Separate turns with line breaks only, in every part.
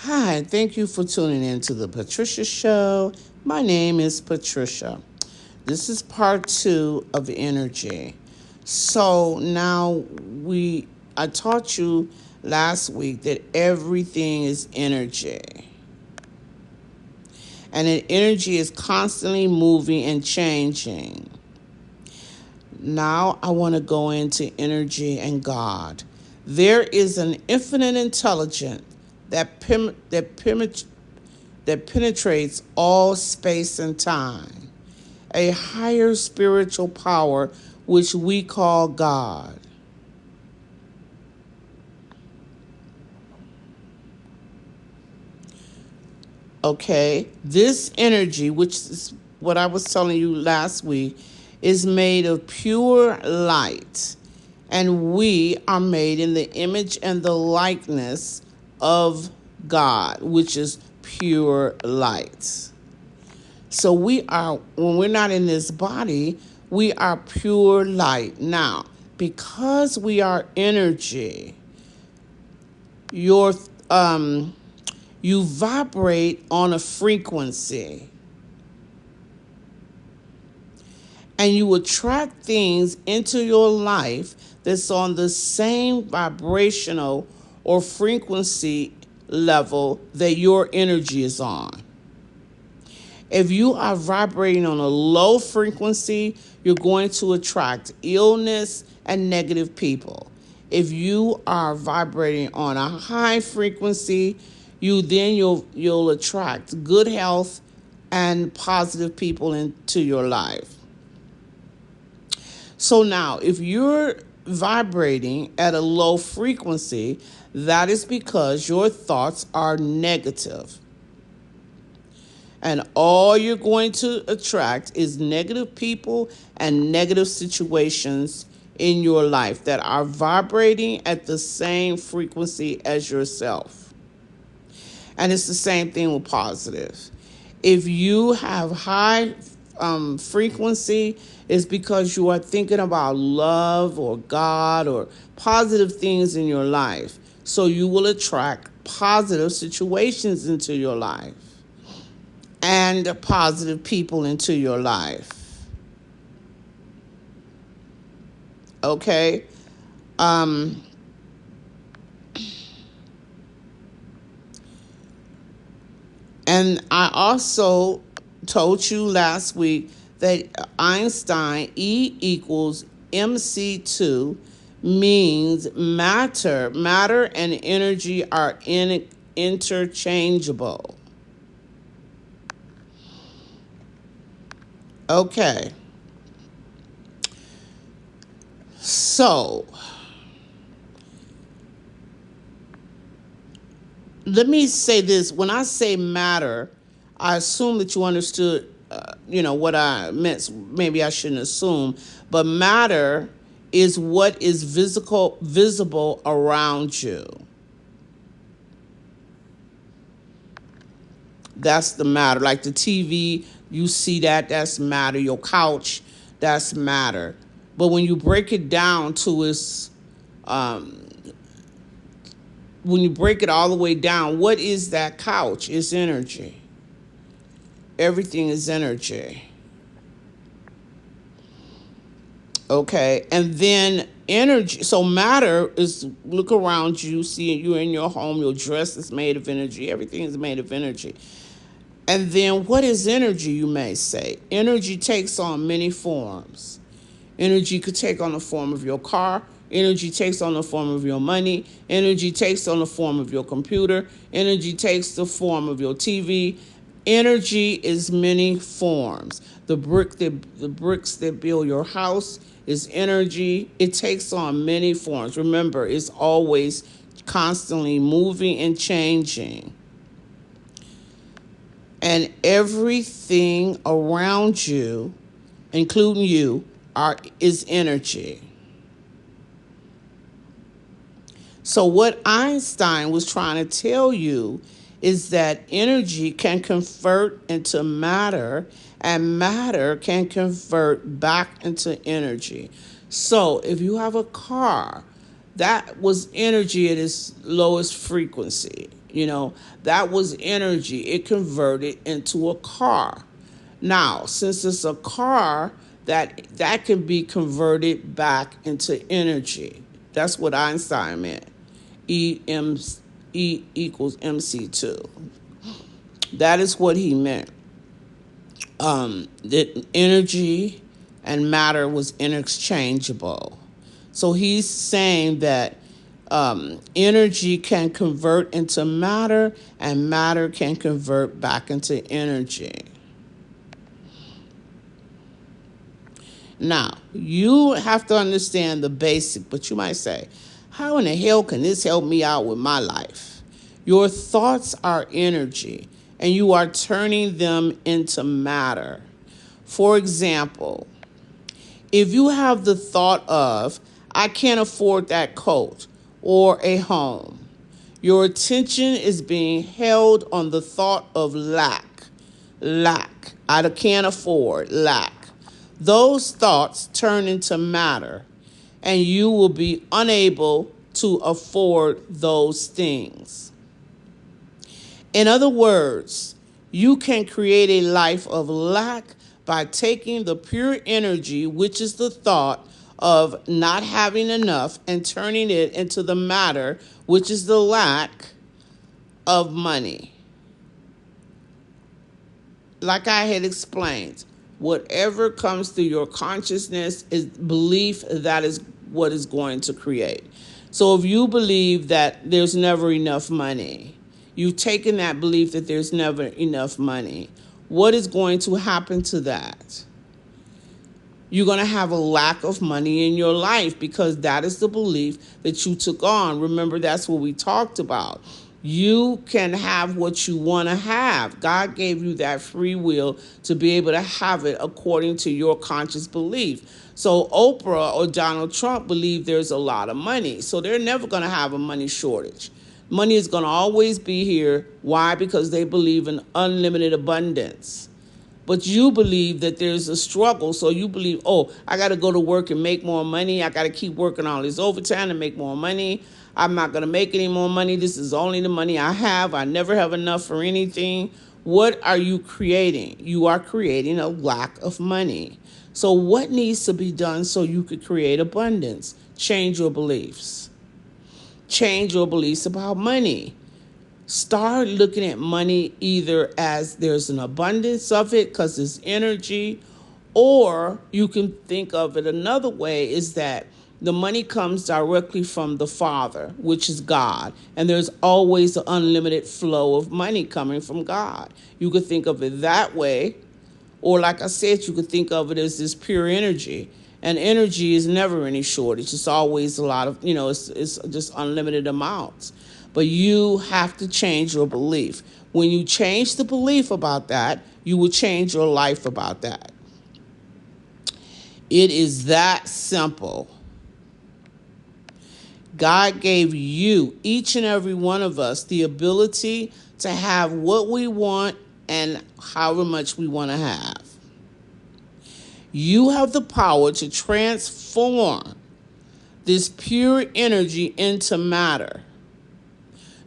Hi, thank you for tuning in to the Patricia Show. My name is Patricia. This is part two of energy. So now I taught you last week that everything is energy. And that energy is constantly moving and changing. Now I want to go into energy and God. There is an infinite intelligence that penetrates all space and time, a higher spiritual power which we call God. Okay, this energy, which is what I was telling you last week, is made of pure light, and we are made in the image and the likeness of God, which is pure light. So when we're not in this body, we are pure light. Now, because we are energy, your you vibrate on a frequency, and you attract things into your life that's on the same vibrational or frequency level that your energy is on. If you are vibrating on a low frequency, you're going to attract illness and negative people. If you are vibrating on a high frequency, you'll attract good health and positive people into your life. So now, if you're vibrating at a low frequency, that is because your thoughts are negative. And all you're going to attract is negative people and negative situations in your life that are vibrating at the same frequency as yourself. And it's the same thing with positive. If you have high frequency, it's because you are thinking about love or God or positive things in your life. So you will attract positive situations into your life and positive people into your life. Okay? And I also told you last week that Einstein, E equals mc2, means matter and energy are interchangeable. Okay. So, let me say this. When I say matter, I assume that you understood, what I meant. Maybe I shouldn't assume, but matter is what is visible around you. That's the matter. Like the TV, you see that's matter. Your couch, that's matter. But when you break it down to um, when you break it all the way down, what is that couch? It's energy. Everything is energy. Okay. And then energy. So matter is, look around you, see you're in your home, your dress is made of energy. Everything is made of energy. And then what is energy, you may say? Energy takes on many forms. Energy could take on the form of your car. Energy takes on the form of your money. Energy takes on the form of your computer. Energy takes the form of your TV. Energy is many forms. The bricks that build your house is energy. It takes on many forms. Remember, it's always constantly moving and changing. And everything around you, including you, is energy. So what Einstein was trying to tell you is that energy can convert into matter, and matter can convert back into energy. So if you have a car, that was energy at its lowest frequency. You know, that was energy. It converted into a car. Now, since it's a car, that can be converted back into energy. That's what Einstein meant. E equals MC2. That is what he meant. That energy and matter was interchangeable. So he's saying that energy can convert into matter and matter can convert back into energy. Now, you have to understand the basic, but you might say, how in the hell can this help me out with my life? Your thoughts are energy, and you are turning them into matter. For example, if you have the thought of, I can't afford that coat or a home, your attention is being held on the thought of lack. Lack. I can't afford. Lack. Those thoughts turn into matter, and you will be unable to afford those things. In other words, you can create a life of lack by taking the pure energy, which is the thought of not having enough, and turning it into the matter, which is the lack of money. Like I had explained, whatever comes through your consciousness is belief, that is what is going to create. So if you believe that there's never enough money, you've taken that belief that there's never enough money. What is going to happen to that? You're going to have a lack of money in your life because that is the belief that you took on. Remember, that's what we talked about. You can have what you want to have. God gave you that free will to be able to have it according to your conscious belief. So Oprah or Donald Trump believe there's a lot of money. So they're never going to have a money shortage. Money is going to always be here. Why? Because they believe in unlimited abundance. But you believe that there's a struggle. So you believe, oh, I got to go to work and make more money. I got to keep working all this overtime to make more money. I'm not going to make any more money. This is only the money I have. I never have enough for anything. What are you creating? You are creating a lack of money. So what needs to be done so you could create abundance? Change your beliefs. Change your beliefs about money. Start looking at money either as there's an abundance of it because it's energy, or you can think of it another way is that the money comes directly from the Father, which is God, and there's always an unlimited flow of money coming from God. You could think of it that way, or like I said, you could think of it as this pure energy. And energy is never any shortage. It's always a lot of, it's just unlimited amounts. But you have to change your belief. When you change the belief about that, you will change your life about that. It is that simple. God gave you, each and every one of us, the ability to have what we want and however much we want to have. You have the power to transform this pure energy into matter.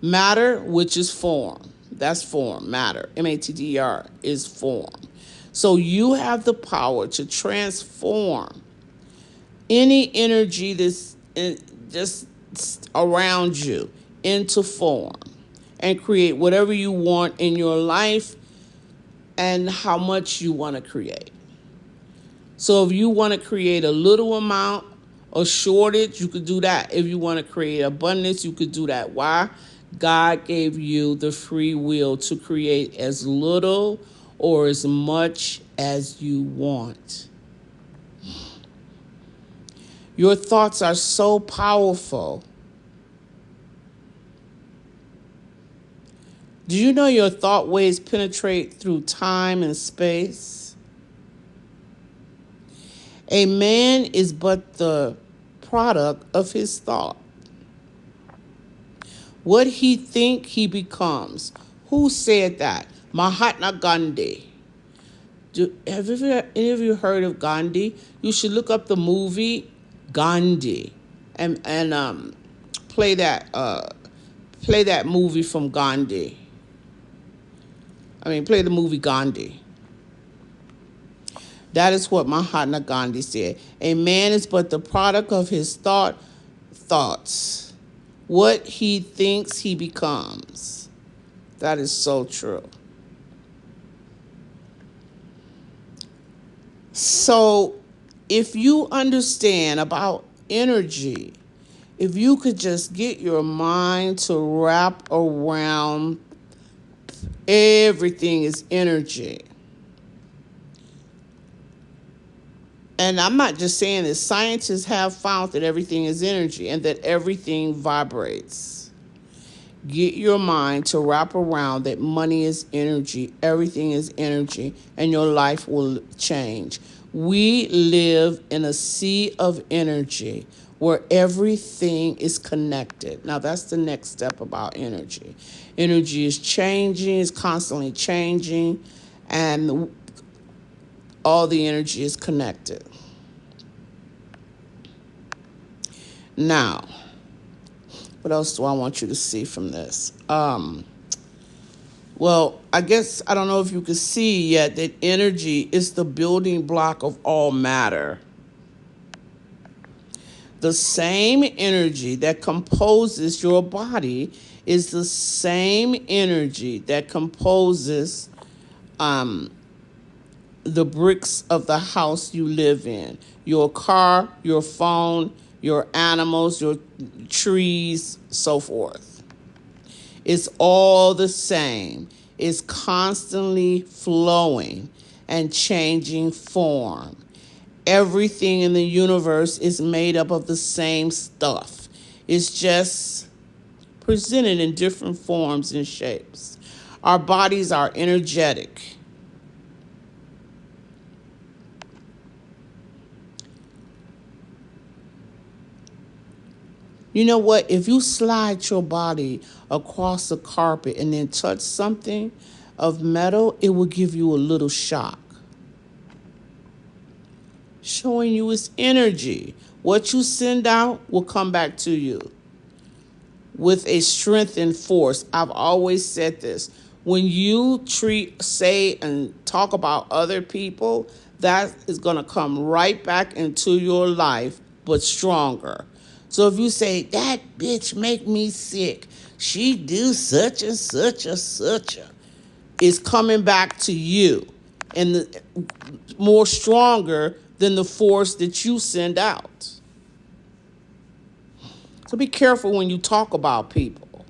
Matter, which is form. That's form, matter. M-A-T-T-E-R is form. So you have the power to transform any energy that's just around you into form and create whatever you want in your life and how much you want to create. So if you want to create a little amount or shortage, you could do that. If you want to create abundance, you could do that. Why? God gave you the free will to create as little or as much as you want. Your thoughts are so powerful. Do you know your thought waves penetrate through time and space? A man is but the product of his thought. What he think, he becomes. Who said that? Mahatma Gandhi. Have any of you heard of Gandhi? You should look up the movie Gandhi and play that Play that movie from Gandhi. Play the movie Gandhi. That is what Mahatma Gandhi said. A man is but the product of his thoughts. What he thinks, he becomes. That is so true. So, if you understand about energy, if you could just get your mind to wrap around everything is energy. And I'm not just saying this, scientists have found that everything is energy and that everything vibrates. Get your mind to wrap around that money is energy, everything is energy, and your life will change. We live in a sea of energy where everything is connected. Now, that's the next step about energy. Energy is changing, it's constantly changing, and all the energy is connected. Now, what else do I want you to see from this? Well, I guess I don't know if you can see yet that energy is the building block of all matter. The same energy that composes your body is the same energy that composes the bricks of the house you live in. Your car, your phone, your animals, your trees, so forth. It's all the same. It's constantly flowing and changing form. Everything in the universe is made up of the same stuff. It's just presented in different forms and shapes. Our bodies are energetic. You know what? If you slide your body across the carpet and then touch something of metal, it will give you a little shock. Showing you its energy. What you send out will come back to you with a strength and force. I've always said this. When you say, and talk about other people, that is going to come right back into your life, but stronger. So if you say, that bitch make me sick, she do such and such and such, it's coming back to you and more stronger than the force that you send out. So be careful when you talk about people,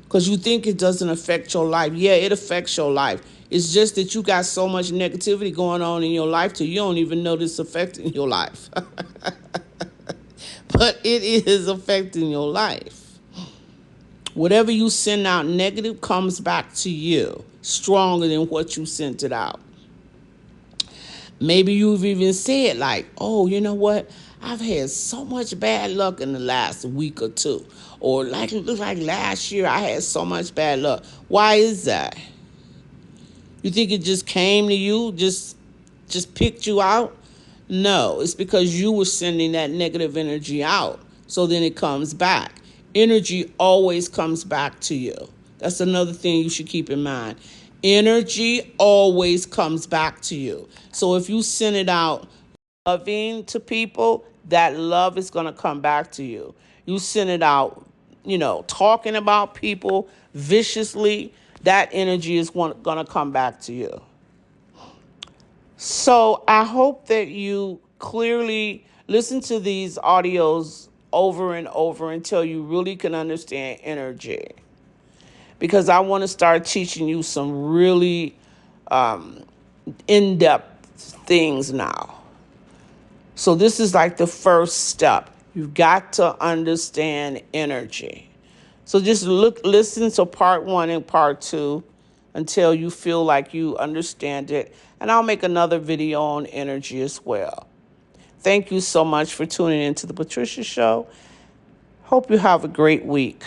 because you think it doesn't affect your life. Yeah, it affects your life. It's just that you got so much negativity going on in your life till you don't even know this affecting your life. But it is affecting your life. Whatever you send out negative comes back to you stronger than what you sent it out. Maybe you've even said like, oh, you know what? I've had so much bad luck in the last week or two. Or like it looked like last year I had so much bad luck. Why is that? You think it just came to you, just picked you out? No, it's because you were sending that negative energy out. So then it comes back. Energy always comes back to you. That's another thing you should keep in mind. Energy always comes back to you. So if you send it out loving to people, that love is going to come back to you. You send it out, talking about people viciously, that energy is going to come back to you. So I hope that you clearly listen to these audios over and over until you really can understand energy. Because I want to start teaching you some really in-depth things now. So this is like the first step. You've got to understand energy. So just listen to part 1 and part 2 until you feel like you understand it. And I'll make another video on energy as well. Thank you so much for tuning in to The Patricia Show. Hope you have a great week.